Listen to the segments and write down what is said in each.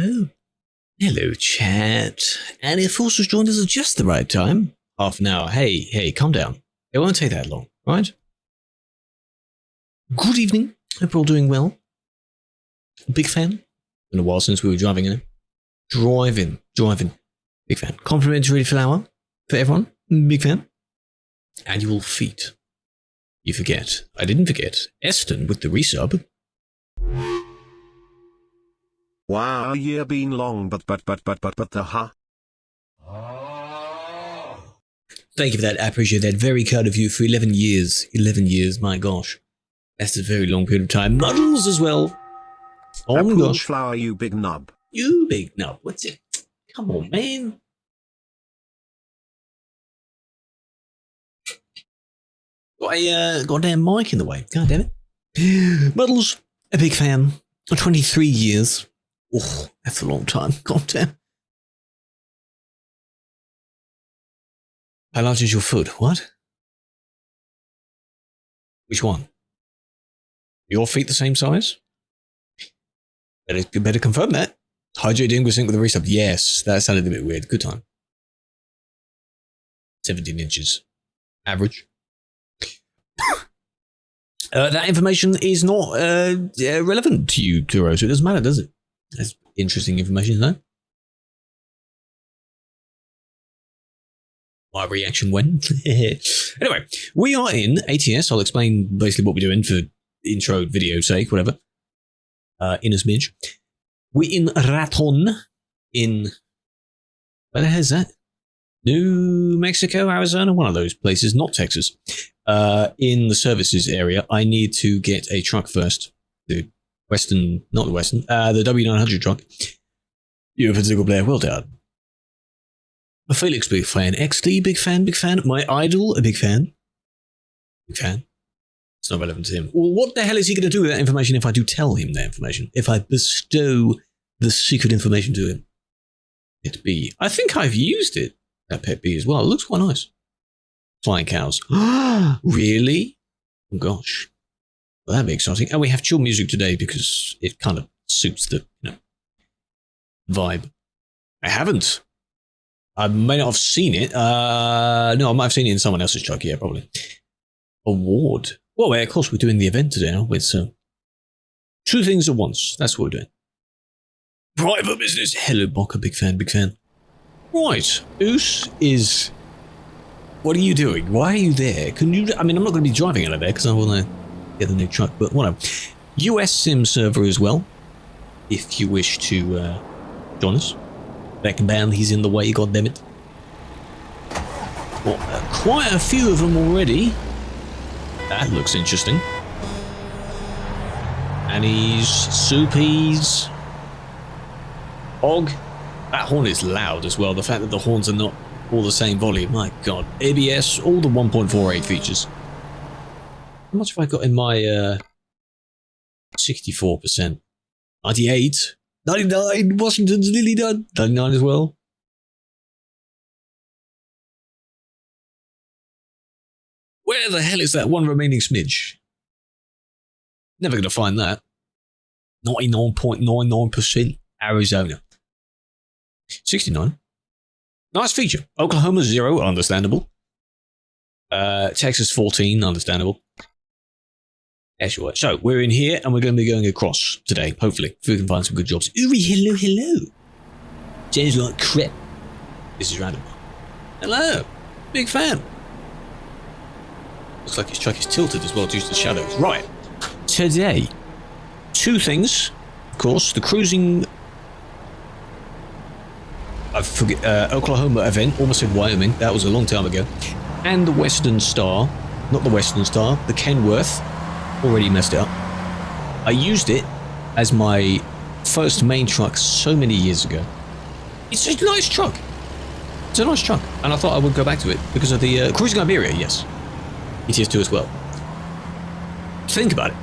hello. Hello, chat. And if Force has joined us at just the right time, half an hour. Hey, calm down. It won't take that long, right? Good evening. Hope you're all doing well. Big fan. Been a while since we were driving in. Driving. Big fan. Complimentary flower for everyone. Big fan. Annual feat. You forget. I didn't forget. Eston with the resub. Wow, a year been long, but the huh? Thank you for that. I appreciate that. Very kind of you for 11 years. 11 years, my gosh. That's a very long period of time. Muddles as well. Oh my gosh. Flower, you big nub. You big nub. What's it? Come on, man. Got a goddamn mic in the way. God damn it. Muddles, a big fan. 23 years. Oh, that's a long time. God damn. How large is your foot? What? Which one? Your feet the same size? Better confirm that. Hydrating with sync with a resub. Yes, that sounded a bit weird. Good time. 17 inches. Average. That information is not relevant to you, Turo, so it doesn't matter, does it? That's interesting information, though. My reaction when? Anyway, we are in ATS. I'll explain basically what we're doing for intro video sake, whatever. In a smidge. We're in Raton in... Where the hell is that? New Mexico, Arizona? One of those places, not Texas. In the services area, I need to get a truck first. The W900 truck. You're a single player, well done. Felix, big fan. XD, big fan. My idol, a big fan. Big fan. It's not relevant to him. Well, what the hell is he going to do with that information if I do tell him that information? If I bestow the secret information to him? Pet B. I think I've used it, that Pet B as well. It looks quite nice. Flying cows. Really? Oh, gosh. Well, that'd be exciting. And we have chill music today because it kind of suits the, vibe. I haven't. I may not have seen it. No, I might have seen it in someone else's truck. Yeah, probably. Award. Well, of course, we're doing the event today, aren't we? So, two things at once. That's what we're doing. Private business. Hello, Boca. Big fan. Right. Oos is... What are you doing? Why are you there? Can you... I mean, I'm not going to be driving out of there because I want to get the new truck, but whatever. US Sim server as well, if you wish to join us. Beckman, he's in the way, goddammit. Well, quite a few of them already. That looks interesting. Annie's, Soupies, Og. That horn is loud as well. The fact that the horns are not all the same volume. My God. ABS, all the 1.48 features. How much have I got in my 64%? 98. 99. Washington's nearly done. 99 as well. Where the hell is that one remaining smidge? Never going to find that. 99.99% Arizona. 69. Nice feature. Oklahoma 0, understandable. Texas 14, understandable. Yeah, sure. So, we're in here and we're going to be going across today, hopefully, if we can find some good jobs. Ooh, hello. Sounds like crap. This is random. Hello. Big fan. Looks like his truck is tilted as well due to the shadows. Right. Today, two things. Of course, the cruising... I forget, Oklahoma event, almost said Wyoming, that was a long time ago. And the Western Star, not the Western Star, the Kenworth, already messed it up. I used it as my first main truck so many years ago. It's a nice truck. It's a nice truck. And I thought I would go back to it because of the Cruising Iberia, yes. ETS2 as well. Think about it.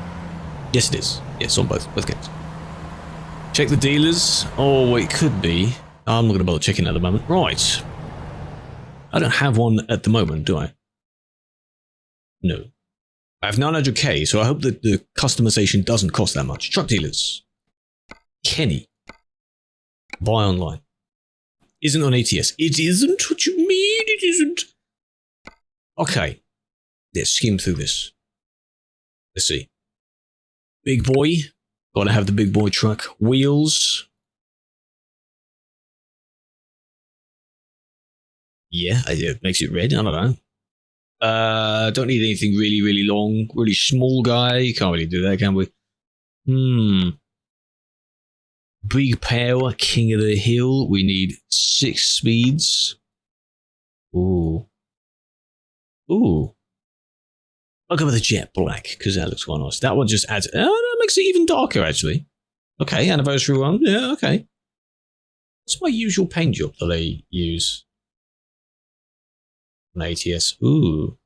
Yes, it is. Yes, on both games. Check the dealers. Oh, it could be. I'm not going to bother checking at the moment. Right. I don't have one at the moment, do I? No. I have 900k, so I hope that the customization doesn't cost that much. Truck dealers. Kenny. Buy online. Isn't on ATS. It isn't? What you mean it isn't? Okay. Let's skim through this. Let's see. Big boy. Gotta have the big boy truck. Wheels. Yeah, it makes it red. I don't know. Don't need anything really, really long. Really small guy. You can't really do that, can we? Big power, king of the hill. We need 6 speeds. Ooh. I'll go with the jet black, because that looks quite nice. That one just adds... Oh, that makes it even darker, actually. Okay, anniversary one. Yeah, okay. What's my usual paint job that I use on ATS? Ooh.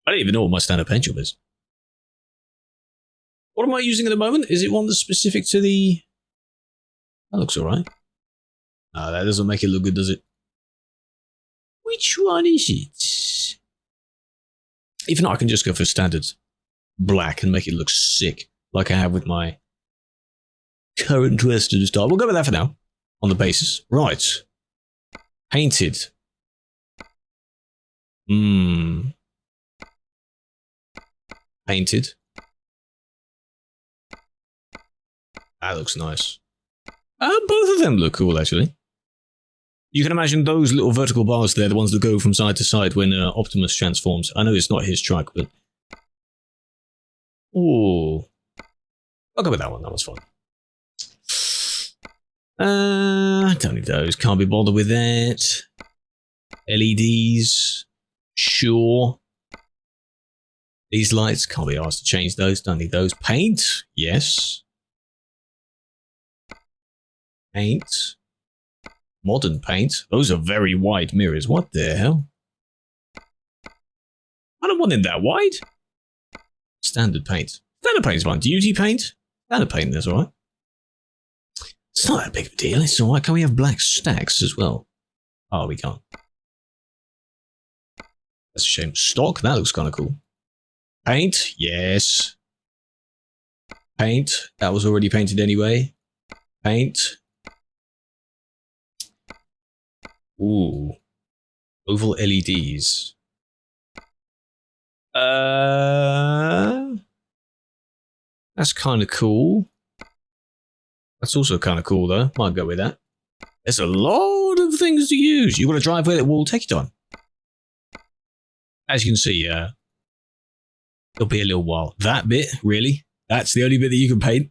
I don't even know what my standard paint job is. What am I using at the moment? Is it one that's specific to the... That looks alright. No, that doesn't make it look good, does it? Which one is it? If not, I can just go for standard black and make it look sick, like I have with my current Western style. We'll go with that for now, on the basis. Right. Painted. Painted. That looks nice. Both of them look cool, actually. You can imagine those little vertical bars there, the ones that go from side to side when Optimus transforms. I know it's not his truck, but... Ooh. I'll go with that one. That was fun. Don't need those. Can't be bothered with that. LEDs. Sure. These lights. Can't be asked to change those. Don't need those. Paint. Yes. Paint. Modern paint. Those are very wide mirrors. What the hell? I don't want it that wide. Standard paint. Standard paint's fine. Duty paint? Standard paint, that's alright. It's not that big of a deal. It's alright. Can we have black stacks as well? Oh, we can't. That's a shame. Stock? That looks kind of cool. Paint? Yes. Paint. That was already painted anyway. Paint. Ooh. Oval LEDs. That's kind of cool. That's also kind of cool, though. Might go with that. There's a lot of things to use. You've got a driveway that will take your time. As you can see, it'll be a little while. That bit, really? That's the only bit that you can paint?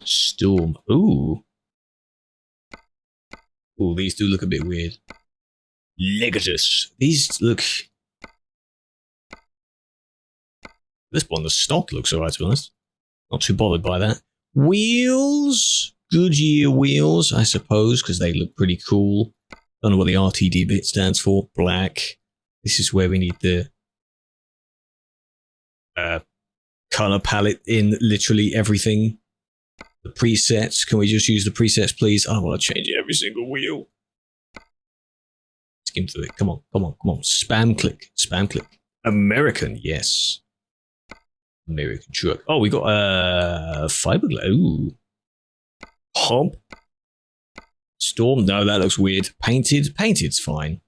Storm. Ooh. Ooh, these do look a bit weird. Legatus. These look... This one, the stock looks alright, to be honest. Not too bothered by that. Wheels. Goodyear wheels, I suppose, because they look pretty cool. Don't know what the RTD bit stands for. Black. This is where we need the color palette in literally everything. The presets. Can we just use the presets, please? I don't want to change every single wheel. Skim through it. Come on, come on, come on. Spam click. Spam click. American, yes. American truck. Oh, we got fiberglass. Ooh. Hump. Storm. No, that looks weird. Painted. Painted's fine.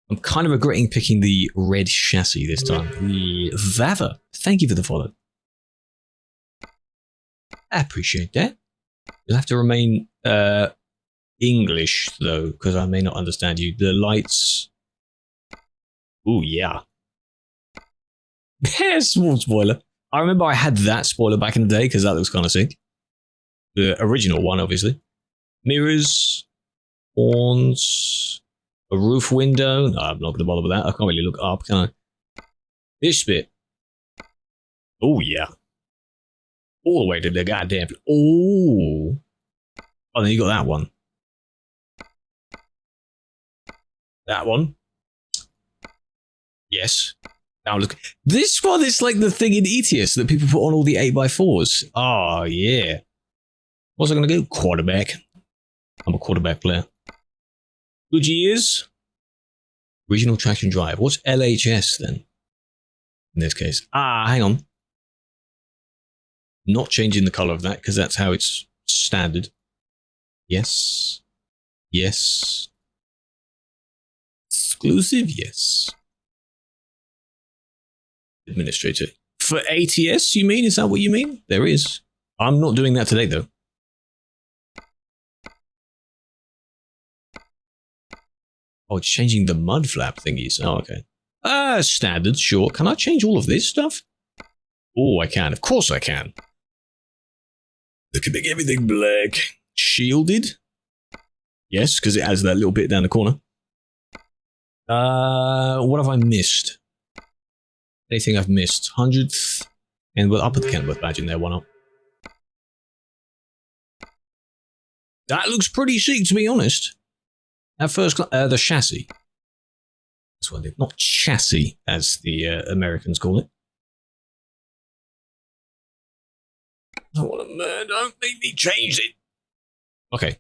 I'm kind of regretting picking the red chassis this time. The Vava. Thank you for the follow. I appreciate that. You'll have to remain English, though, because I may not understand you. The lights. Ooh, yeah. Small spoiler. I remember I had that spoiler back in the day, because that looks kind of sick. The original one, obviously. Mirrors. Horns. A roof window. No, I'm not going to bother with that. I can't really look up, can I? This bit. Oh, yeah. All the way to the goddamn... Oh. Oh, then you got that one. That one. Yes. Now look. This one is like the thing in ETS that people put on all the 8x4s. Oh, yeah. What's I going to do? Quarterback. I'm a quarterback player. Goodyears. Regional traction drive. What's LHS then? In this case. Ah, hang on. Not changing the color of that because that's how it's standard. Yes. Yes. Exclusive, yes. Administrator. For ATS, you mean? Is that what you mean? There is. I'm not doing that today, though. Oh, it's changing the mud flap thingies. Oh, okay. Standard, sure. Can I change all of this stuff? Oh, I can. Of course I can. I can make everything black. Shielded? Yes, because it has that little bit down the corner. What have I missed? Anything I've missed? 100th? And we'll put the Kenworth badge in there, why not? That looks pretty sick, to be honest. At first, the chassis. That's what I did. Not chassis, as the Americans call it. Don't make me change it. Okay.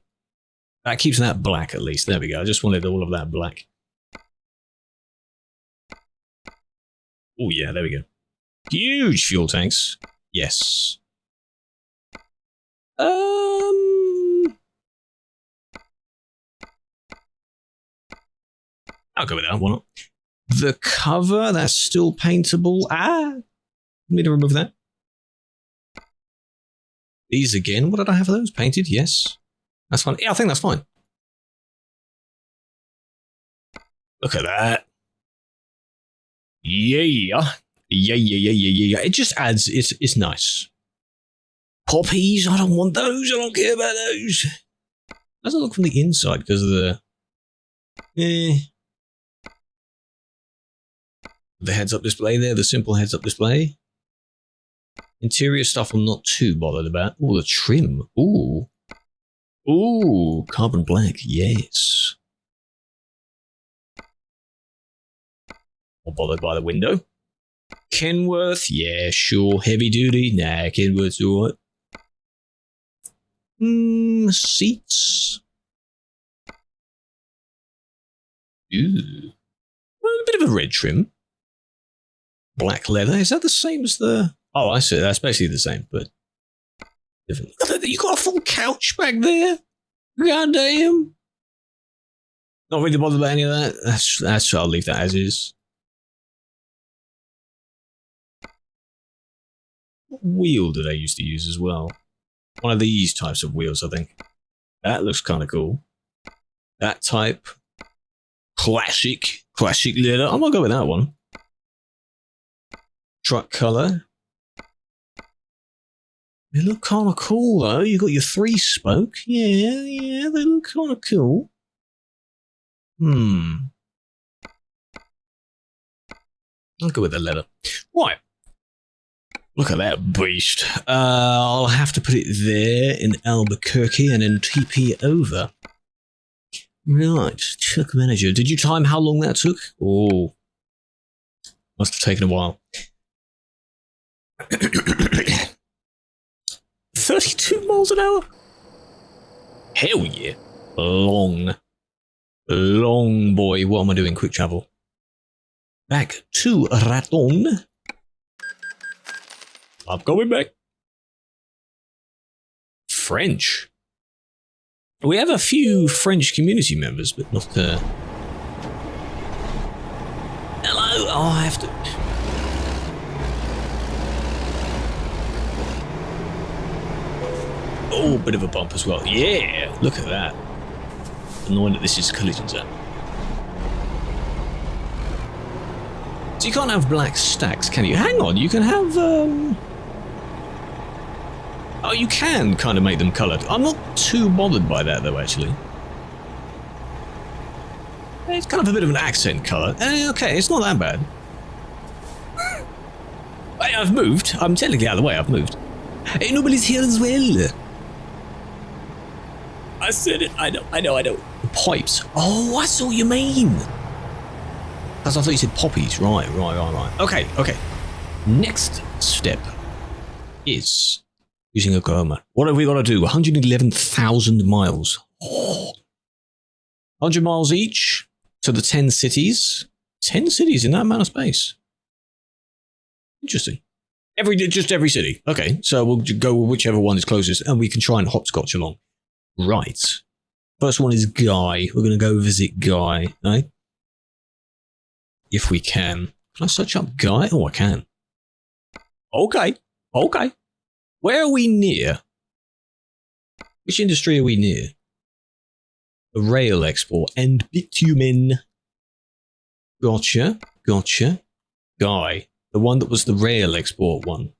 That keeps that black, at least. There we go. I just wanted all of that black. Oh, yeah, there we go. Huge fuel tanks. Yes. I'll go with that. Why not? The cover, that's still paintable. Need to remove that. These again. What did I have for those? Painted? Yes. That's fine. Yeah, I think that's fine. Look at that. Yeah. Yeah. It just adds, it's nice. Poppies, I don't want those. I don't care about those. Doesn't look from the inside because of the... The heads-up display there, the simple heads-up display. Interior stuff I'm not too bothered about. Oh, the trim. Ooh. Ooh, carbon black, yes. Not bothered by the window. Kenworth, yeah, sure. Heavy duty, nah, Kenworth's alright. Seats. Ooh. A bit of a red trim. Black leather. Is that the same as the... Oh, I see. That's basically the same, but different. You got a full couch back there? God damn. Not really bothered about any of that. That's I'll leave that as is. What wheel did I used to use as well? One of these types of wheels, I think. That looks kind of cool. That type. Classic leather. I'm gonna go with that one. Truck color. They look kind of cool though. You got your 3-spoke. Yeah, they look kind of cool. I'll go with the leather. Right. Look at that beast. I'll have to put it there in Albuquerque and then TP over. Right, truck manager. Did you time how long that took? Oh, must have taken a while. 32 miles an hour? Hell yeah. Long, boy. What am I doing? Quick travel. Back to Raton. I'm going back. French. We have a few French community members, but not... Hello? Oh, I have to... Oh, bit of a bump as well. Yeah, look at that. Annoying that this is collision zone. So you can't have black stacks, can you? Hang on, you can have, Oh, you can kind of make them coloured. I'm not too bothered by that, though, actually. It's kind of a bit of an accent colour. Okay, it's not that bad. I've moved. I'm technically out of the way. I've moved. Hey, nobody's here as well. I said it. I know. The pipes. Oh, I see what you mean. Because I thought you said poppies. Right. Okay. Next step is using a Goma. What have we got to do? 111,000 miles. Oh. 100 miles each to the 10 cities. 10 cities in that amount of space. Interesting. Just every city. Okay, so we'll go with whichever one is closest and we can try and hopscotch along. Right. First one is Guy. We're going to go visit Guy, eh? If we can. Can I search up Guy? Oh, I can. Okay. Okay. Where are we near? Which industry are we near? The rail export and bitumen. Gotcha. Gotcha. Guy. The one that was the rail export one.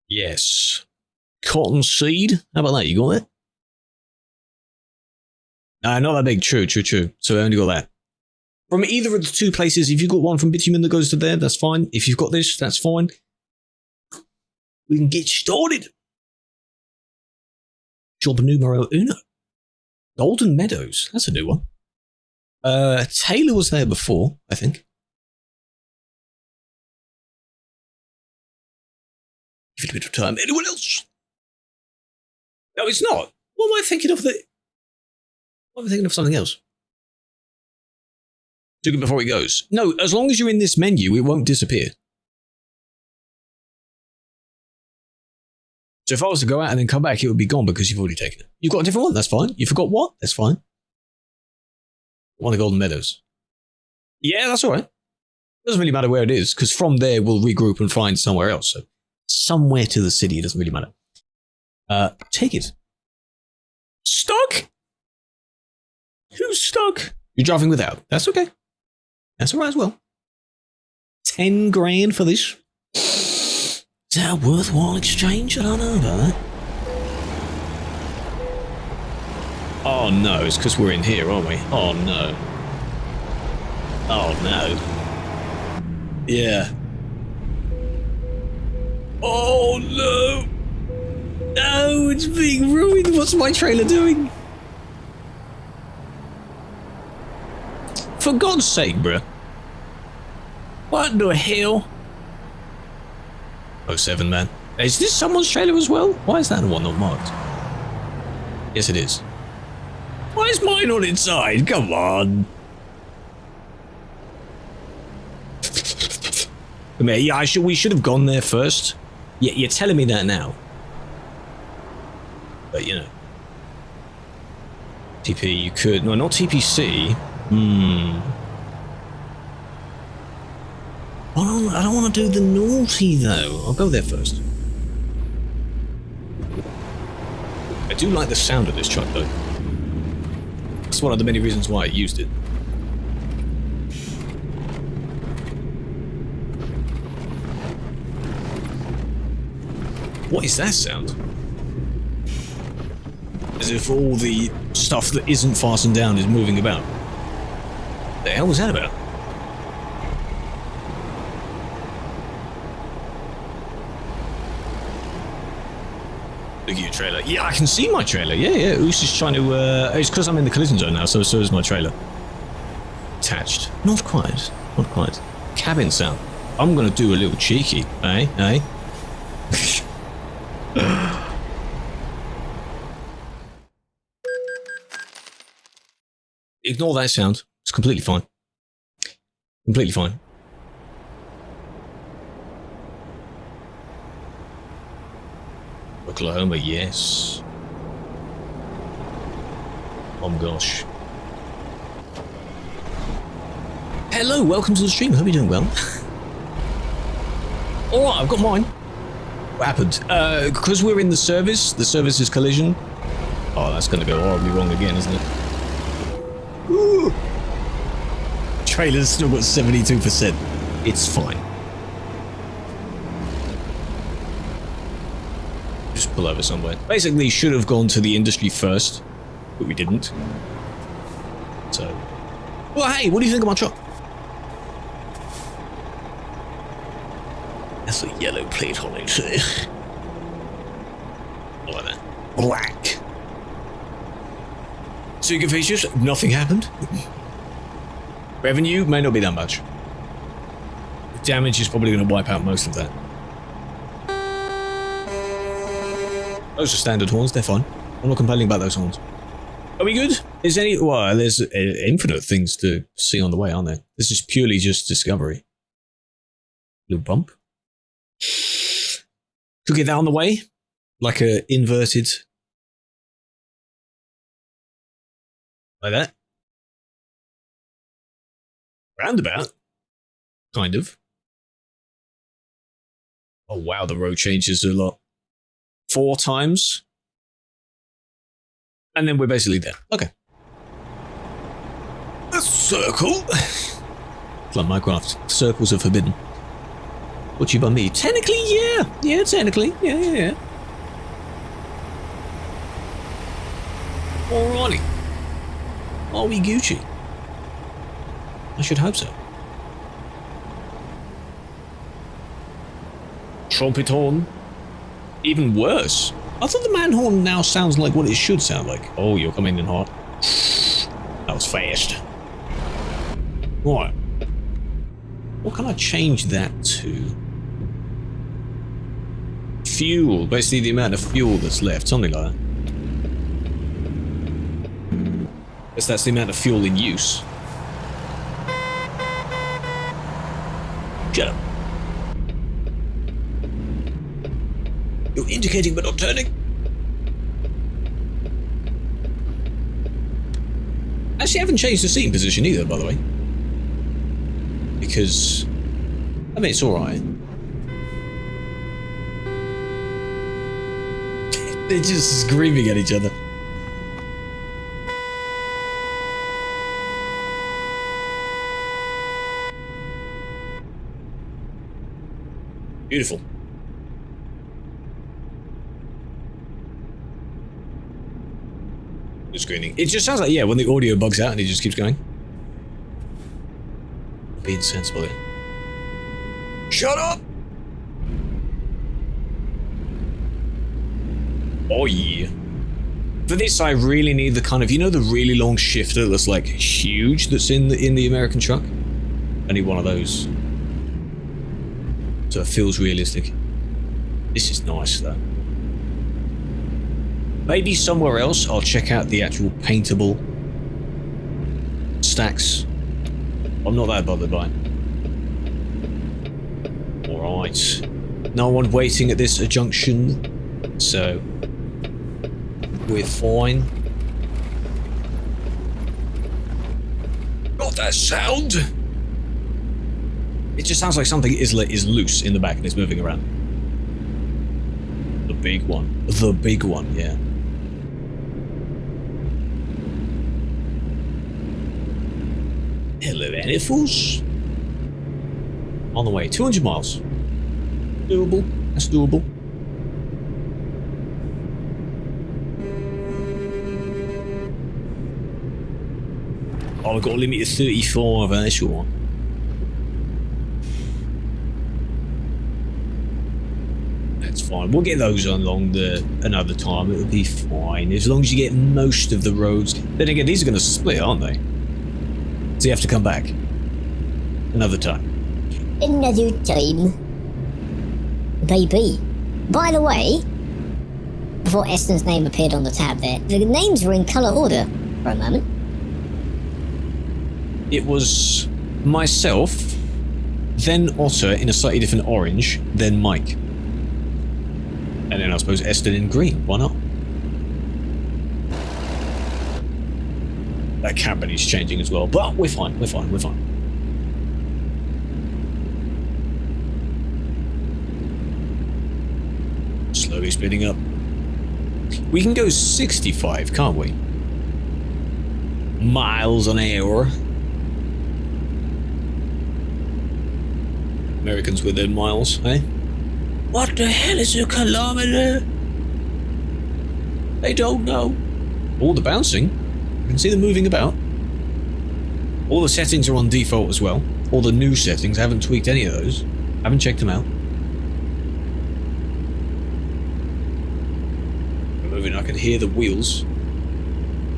Yes. Cotton seed. How about that? You got it? Not that big. True. So I only got that. From either of the two places, if you've got one from bitumen that goes to there, that's fine. If you've got this, that's fine. We can get started. Job numero uno. Golden Meadows. That's a new one. Taylor was there before, I think. Give it a bit of time. Anyone else? No, it's not. What am I thinking of? What am I thinking of something else? Took it before it goes. No, as long as you're in this menu, it won't disappear. So if I was to go out and then come back, it would be gone because you've already taken it. You've got a different one, that's fine. You forgot what? That's fine. One of the Golden Meadows. Yeah, that's all right. Doesn't really matter where it is, because from there we'll regroup and find somewhere else. So somewhere to the city, it doesn't really matter. Take it. Stuck? Who's stuck? You're driving without. That's okay. That's all right as well. 10 grand for this. Is that a worthwhile exchange? I don't know about that. Oh no, it's because we're in here, aren't we? Oh no. Oh no. Yeah. Oh no. No, it's being ruined. What's my trailer doing? For God's sake, bruh. What the hell? 07, man. Is this someone's trailer as well? Why is that the one not marked? Yes, it is. Why is mine on its side? Come on. Come here. Yeah, we should have gone there first. Yeah, you're telling me that now. But, you know. TP, you could... No, not TPC. I don't want to do the naughty, though. I'll go there first. I do like the sound of this truck, though. That's one of the many reasons why I used it. What is that sound? As if all the stuff that isn't fastened down is moving about. The hell was that about? Look at your trailer. Yeah, I can see my trailer. Yeah. Who's just trying to... it's because I'm in the collision zone now, so is my trailer. Attached. Not quite. Not quite. Cabin sound. I'm going to do a little cheeky. Eh? Ignore that sound. It's completely fine. Completely fine. Oklahoma, yes. Oh my gosh. Hello, welcome to the stream. Hope you're doing well. Alright, I've got mine. What happened? Because we're in the service is collision. Oh, that's going to go horribly wrong again, isn't it? Ooh. Trailer's still got 72%. It's fine. Just pull over somewhere. Basically, should have gone to the industry first, but we didn't. So, well, hey, what do you think of my truck? That's a yellow plate on it. I like that. Black. Secret features, nothing happened. Revenue may not be that much. Damage is probably going to wipe out most of that. Those are standard horns, they're fine. I'm not complaining about those horns. Are we good? Is any... Well, there's infinite things to see on the way, aren't there? This is purely just discovery. Little bump. Could get that on the way. Like a inverted Like that. Roundabout. Kind of. Oh wow, the road changes a lot. 4 times. And then we're basically there. Okay. A circle. It's like Minecraft. Circles are forbidden. What you by me? Technically, yeah. Yeah, technically. Yeah. Alrighty. Are we Gucci? I should hope so. Trumpet horn. Even worse. I thought the man horn now sounds like what it should sound like. Oh, you're coming in hot. That was fast. Right. What can I change that to? Fuel. Basically the amount of fuel that's left. Something like that. Guess that's the amount of fuel in use. Shut up. You're indicating but not turning. Actually, I haven't changed the seating position either, by the way. Because, I mean, it's alright. They're just screaming at each other. Beautiful. Screening. It just sounds like, yeah, when the audio bugs out and it just keeps going. Being sensible here. Shut up! Oh yeah. For this I really need the kind of, you know, the really long shifter that's like huge that's in the American truck? I need one of those. So it feels realistic. This is nice though. Maybe somewhere else I'll check out the actual paintable stacks. I'm not that bothered by it. Alright. No one waiting at this junction, so we're fine. Got that sound? It just sounds like something is loose in the back and it's moving around. The big one. The big one, yeah. Hello, animals. On the way, 200 miles. Doable. That's doable. Oh, we've got a limit of 35, that's all right. That's fine. We'll get those along another time. It'll be fine. As long as you get most of the roads. Then again, these are going to split, aren't they? So you have to come back. Another time. Another time. Baby. By the way, before Eston's name appeared on the tab there, the names were in colour order for a moment. It was myself, then Otter in a slightly different orange, then Mike. And then I suppose Eston in green. Why not? That company's changing as well, but we're fine, we're fine, we're fine. Slowly speeding up. We can go 65, can't we? Miles an hour. Americans with their miles, eh? What the hell is a kilometer? They don't know. All the bouncing. You can see them moving about. All the settings are on default as well. All the new settings, I haven't tweaked any of those. Haven't checked them out. We're moving, I can hear the wheels.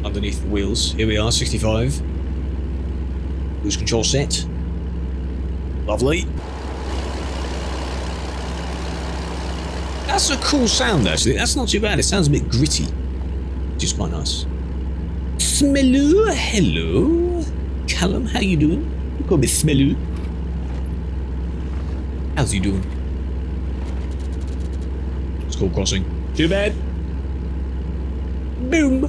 Underneath the wheels. Here we are, 65. Cruise control set. Lovely. That's a cool sound actually. That's not too bad. It sounds a bit gritty. Which is quite nice. Smellu, hello. Callum, how you doing? You call me Smellu. How's you doing? School crossing. Too bad. Boom.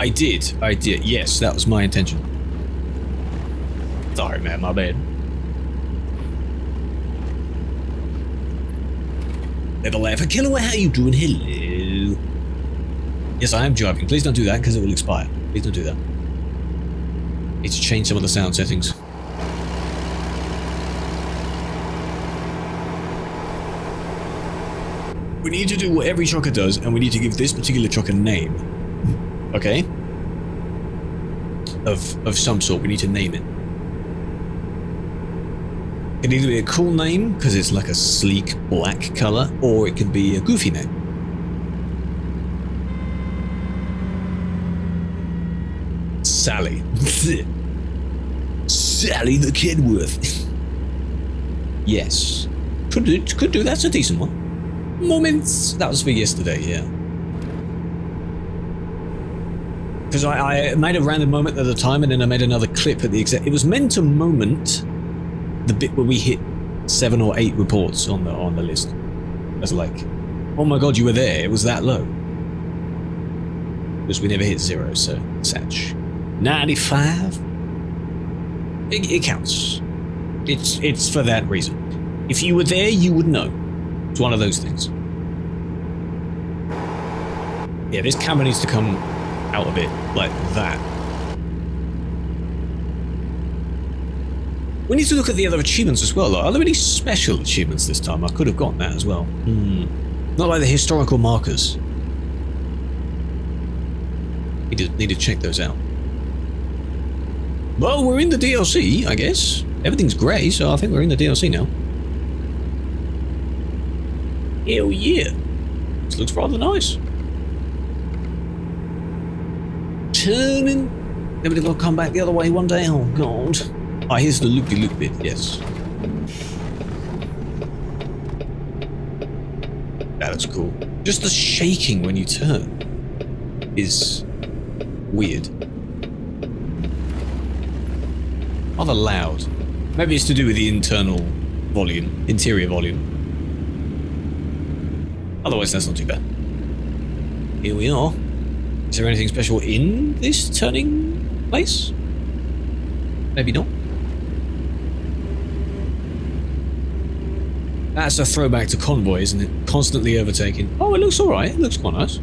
I did. Yes, that was my intention. Sorry, man, my bad. Never laugh. Killer, how you doing? Hello. Yes, I am driving. Please don't do that because it will expire. Please don't do that. Need to change some of the sound settings. We need to do what every trucker does, and we need to give this particular truck a name. Okay? Of some sort. We need to name it. It can either be a cool name, because it's like a sleek black colour, or it can be a goofy name. Sally. Sally the Kenworth. Yes. Could do, that's a decent one. Moments. That was for yesterday, yeah. Because I made a random moment at the time, and then I made another clip at the exact... It was meant to moment the bit where we hit 7 or 8 reports on the list. I was like, oh my god, you were there. It was that low. Because we never hit 0, so Satch. 95. It counts. It's for that reason. If you were there, you would know. It's one of those things. Yeah, this camera needs to come out a bit like that. We need to look at the other achievements as well. Are there any special achievements this time? I could have gotten that as well. Not like the historical markers. Need to check those out. Well, we're in the DLC, I guess. Everything's grey, so I think we're in the DLC now. Hell yeah. This looks rather nice. Turning. Maybe they'll come back the other way one day. Oh, God. Ah, here's the loop-de-loop bit, yes. That's cool. Just the shaking when you turn is weird. Rather loud. Maybe it's to do with the interior volume. Otherwise, that's not too bad. Here we are. Is there anything special in this turning place? Maybe not. That's a throwback to Convoy, isn't it? Constantly overtaking. Oh, it looks alright. It looks quite nice.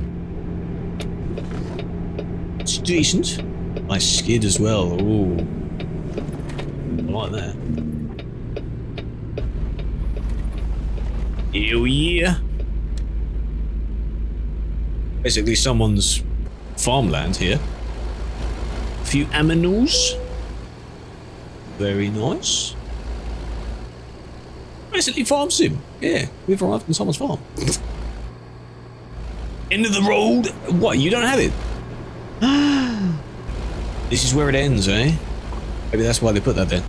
It's decent. Nice skid as well. Ooh. I like that. Hell yeah. Basically someone's farmland here. A few aminos. Very nice. Basically farm sim. Yeah, we've arrived on someone's farm. End of the road. What, you don't have it? This is where it ends, eh? Maybe that's why they put that there.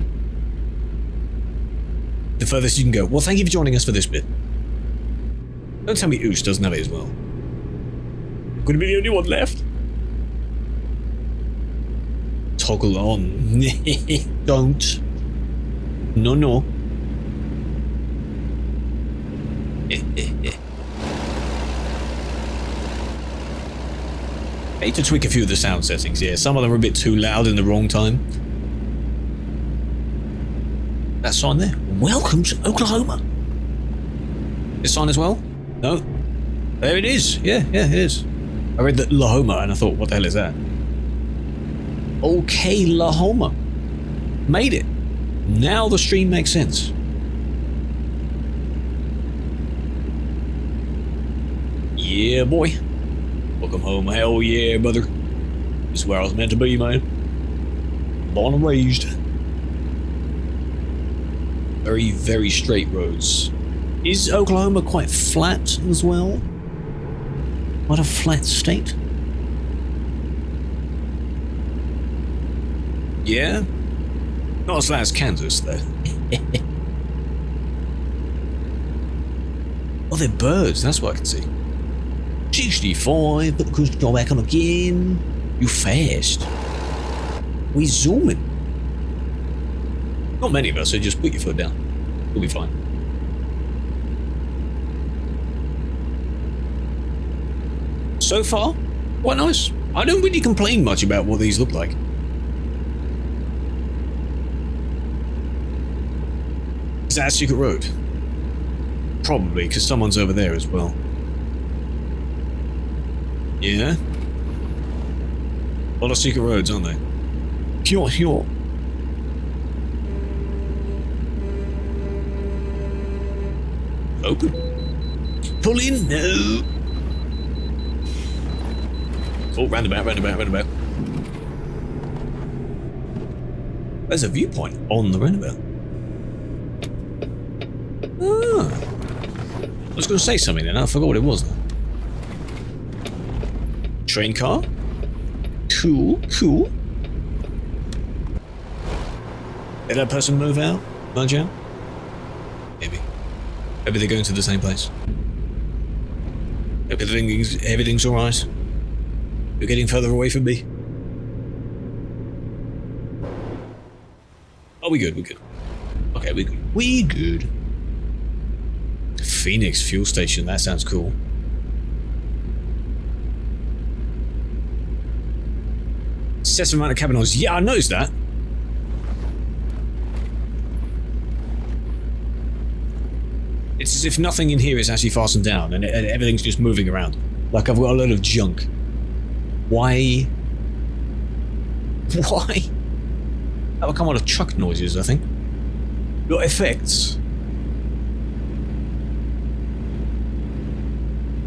The furthest you can go. Well, thank you for joining us for this bit. Don't tell me Oosh doesn't have it as well. Could be the only one left. Toggle on. Don't. No. I need to tweak a few of the sound settings, yeah. Some of them are a bit too loud in the wrong time. That sign there. Welcome to Oklahoma. This sign as well? No. There it is. Yeah, it is. I read that Lahoma and I thought, what the hell is that? Okay, Lahoma. Made it. Now the stream makes sense. Yeah, boy. Welcome home. Hell yeah, brother. This is where I was meant to be, man. Born and raised. Very, very straight roads. Is Oklahoma quite flat as well? What a flat state. Yeah? Not as flat as Kansas, though. Oh, they're birds. That's what I can see. 65, but the cruise go back on again. You fast. We zooming. Not many of us, so just put your foot down. You'll be fine. So far, quite nice. I don't really complain much about what these look like. Is that a secret road? Probably, because someone's over there as well. Yeah? A lot of secret roads, aren't they? Here. Open. Pull in. No. Oh, roundabout. There's a viewpoint on the roundabout. Ah. I was going to say something then. I forgot what it was. Train car. Cool. Did that person move out? Nudge out? Maybe. Maybe they're going to the same place. Everything's alright. You're getting further away from me. Oh, we good. Okay, we good. Phoenix fuel station, that sounds cool. Excessive amount of cabin noise. Yeah, I noticed that. It's as if nothing in here is actually fastened down and everything's just moving around. Like I've got a load of junk. Why? That would come out of truck noises, I think. Got effects.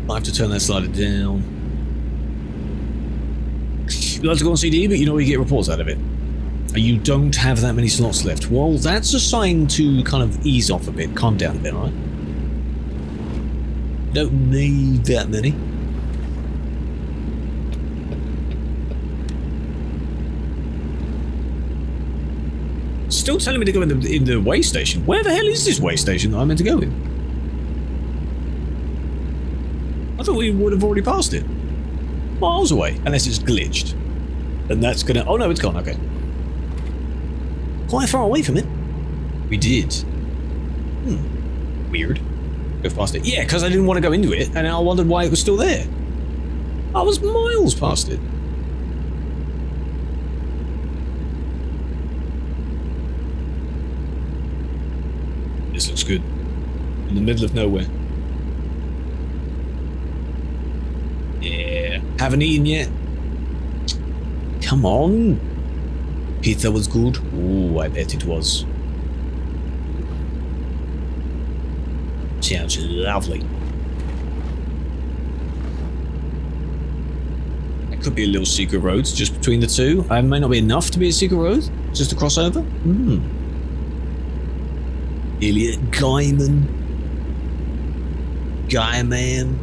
I have to turn that slider down. You'd like to go on CD, but you know you get reports out of it. You don't have that many slots left. Well, that's a sign to kind of ease off a bit, calm down a bit, right? Don't need that many. Still telling me to go in the way station. Where the hell is this way station that I'm meant to go in? I thought we would have already passed it. Miles away, unless it's glitched. And that's gonna... Oh no, it's gone, okay. Quite far away from it. We did. Weird. Go past it. Yeah, because I didn't want to go into it, and I wondered why it was still there. I was miles past it. This looks good. In the middle of nowhere. Yeah. Haven't eaten yet. Come on. Pizza was good. Ooh, I bet it was. Sounds lovely. It could be a little secret road just between the two. It might not be enough to be a secret road. Just a crossover. Elliot Guyman. Guyman.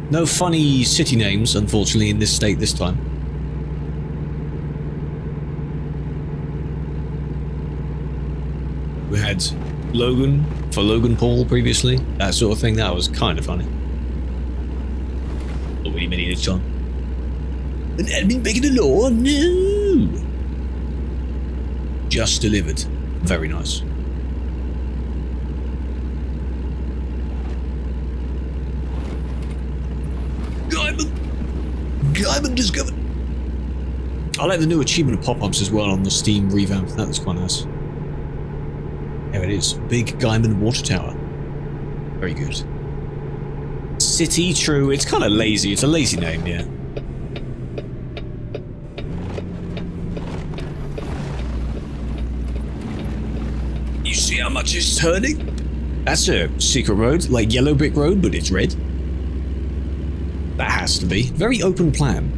No funny city names, unfortunately, in this state this time. We had Logan for Logan Paul previously. That sort of thing. That was kind of funny. Oh, wait a minute, it's on. An admin breaking the law? No! Just delivered. Very nice. Guyman discovered. I like the new achievement pop-ups as well on the Steam revamp. That was quite nice. There it is. Big Guyman Water Tower. Very good. City, true. It's kind of lazy. It's a lazy name, yeah. You see how much it's turning? That's a secret road, like Yellow Brick Road, but it's red. That has to be. Very open plan.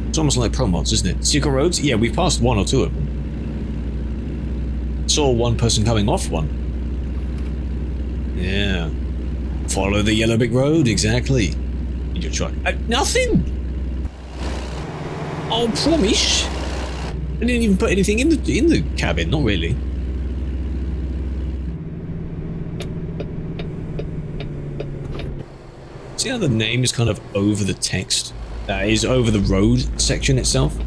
It's almost like Pro Mods, isn't it? Secret roads? Yeah, we passed one or two of them. Saw one person coming off one. Yeah. Follow the Yellow Brick Road, exactly. In your truck. Nothing! Oh, promise. I didn't even put anything in the cabin, not really. See how the name is kind of over the text? That is over the road section itself?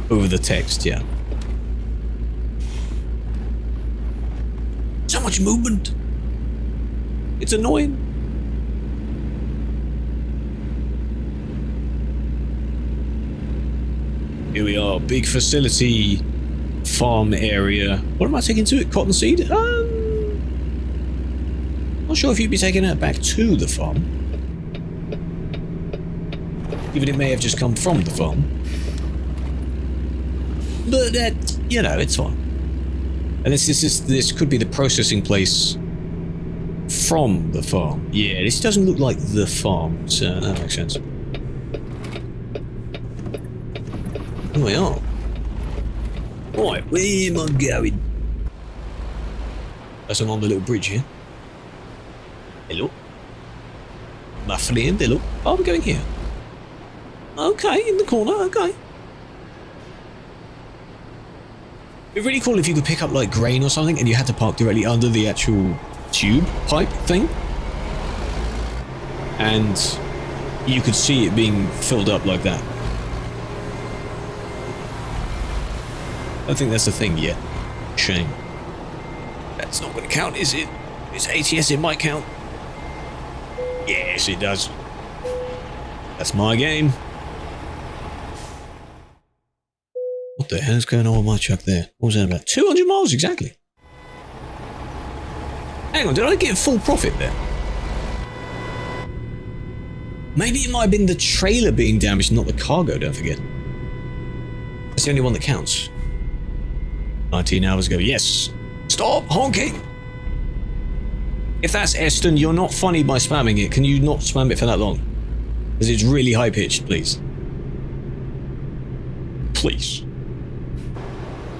Over the text, yeah. So much movement! It's annoying. Here we are, big facility, farm area. What am I taking to it? Cottonseed? Not sure if you'd be taking that back to the farm. Even it may have just come from the farm. But that, you know, it's fine. And this could be the processing place from the farm. Yeah, this doesn't look like the farm, so that makes sense. Here we are. Right, where am I going? That's on the little bridge here. Hello? My friend, hello? Oh, we're going here. Okay, in the corner, okay. It'd be really cool if you could pick up like grain or something and you had to park directly under the actual tube pipe thing. And you could see it being filled up like that. I don't think that's a thing yet. Shame. That's not going to count, is it? It's ATS, it might count. Yes, it does. That's my game. What the hell's going on with my truck there? What was that about? 200 miles exactly. Hang on, did I get full profit there? Maybe it might have been the trailer being damaged, not the cargo, don't forget. That's the only one that counts. 19 hours ago, yes. Stop honking! If that's Eston, you're not funny by spamming it. Can you not spam it for that long? Because it's really high-pitched, please. Please.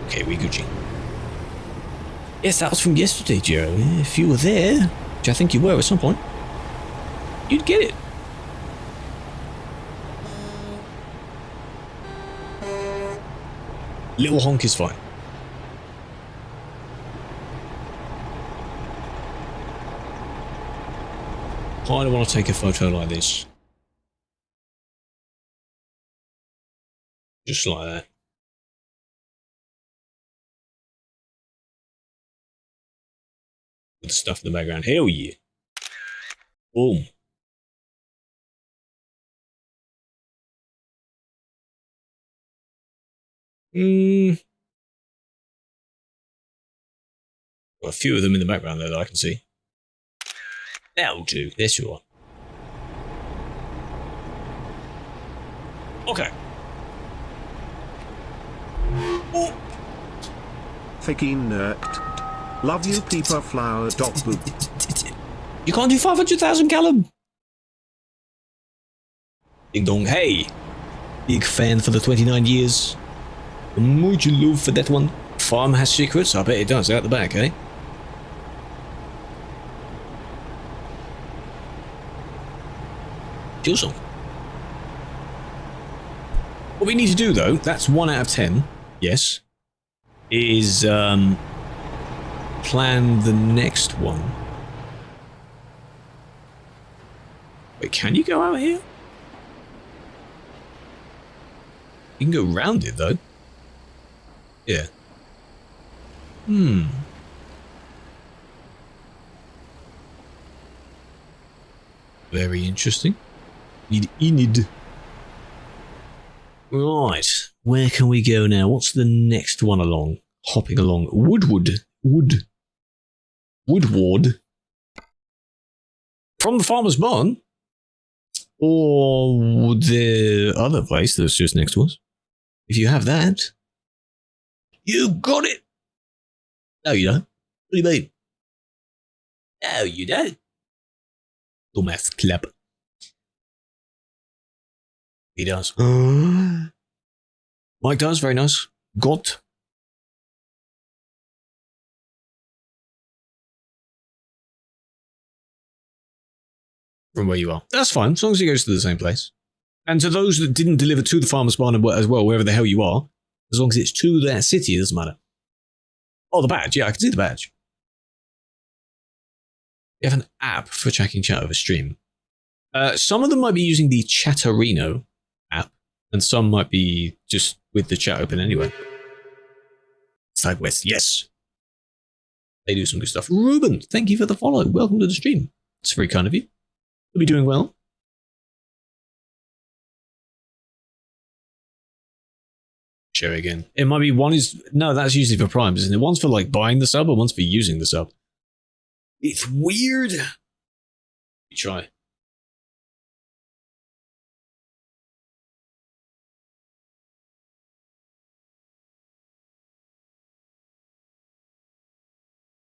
Okay, we Gucci. Yes, that was from yesterday, Joe. If you were there, which I think you were at some point, you'd get it. Little honk is fine. I don't want to take a photo like this. Just like that. With the stuff in the background. Hell yeah. Boom. Got a few of them in the background there that I can see. That'll do. There you are. Okay. Oh. Faking nerd. Love you, Peeper Flower. Boop. You can't do 500,000, Callum. Ding dong. Hey. Big fan for the 29 years. Much love for that one. Farm has secrets? I bet it does. Out the back, eh? Kill some. What we need to do, though, that's 1 out of 10, yes, is plan the next one. Wait, can you go out here? You can go round it, though. Yeah. Very interesting. Need. Right. Where can we go now? What's the next one along? Hopping along. Woodward. From the farmer's barn? Or the other place that's just next to us? If you have that. You got it! No, you don't. What do you mean? No, you don't. Dumbass clap. He does. Mike does, very nice. Got. From where you are. That's fine, as long as he goes to the same place. And to those that didn't deliver to the farmer's barn as well, wherever the hell you are, as long as it's to that city, it doesn't matter. Oh, the badge. Yeah, I can see the badge. You have an app for tracking chat over stream. Some of them might be using the Chatterino app, and some might be just with the chat open anyway. Sidewest, yes. They do some good stuff. Ruben, thank you for the follow. Welcome to the stream. It's very kind of you. You'll be doing well. Share again. It might be one is... No, that's usually for Prime, isn't it? One's for, like, buying the sub and one's for using the sub. It's weird. You try.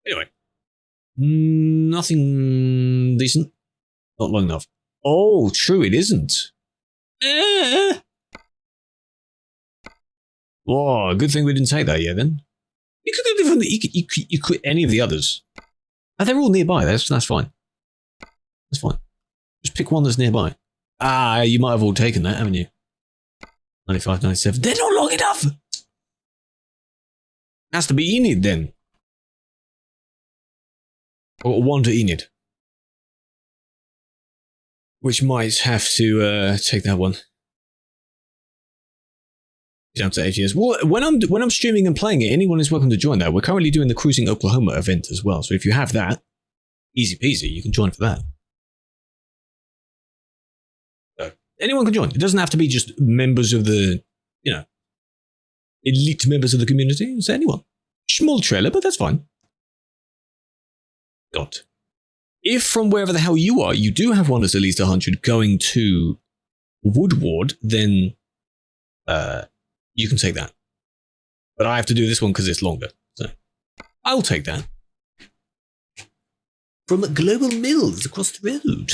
Anyway. Nothing decent. Not long enough. Oh, true, it isn't. Oh, good thing we didn't take that yet then. You could go from the, you could any of the others. Oh, they're all nearby. That's fine. That's fine. Just pick one that's nearby. Ah, you might have all taken that, haven't you? 95, 97. They're not long enough. Has to be Enid then. Or one to Enid. Which might have to take that one. Down to 8 years. Well, when I'm streaming and playing it, anyone is welcome to join that. We're currently doing the Cruising Oklahoma event as well. So if you have that, easy peasy, you can join for that. So anyone can join. It doesn't have to be just members of the, elite members of the community. It's anyone. Small trailer, but that's fine. God. If from wherever the hell you are, you do have one that's at least 100 going to Woodward, then you can take that. But I have to do this one because it's longer. So I'll take that. From Global Mills across the road.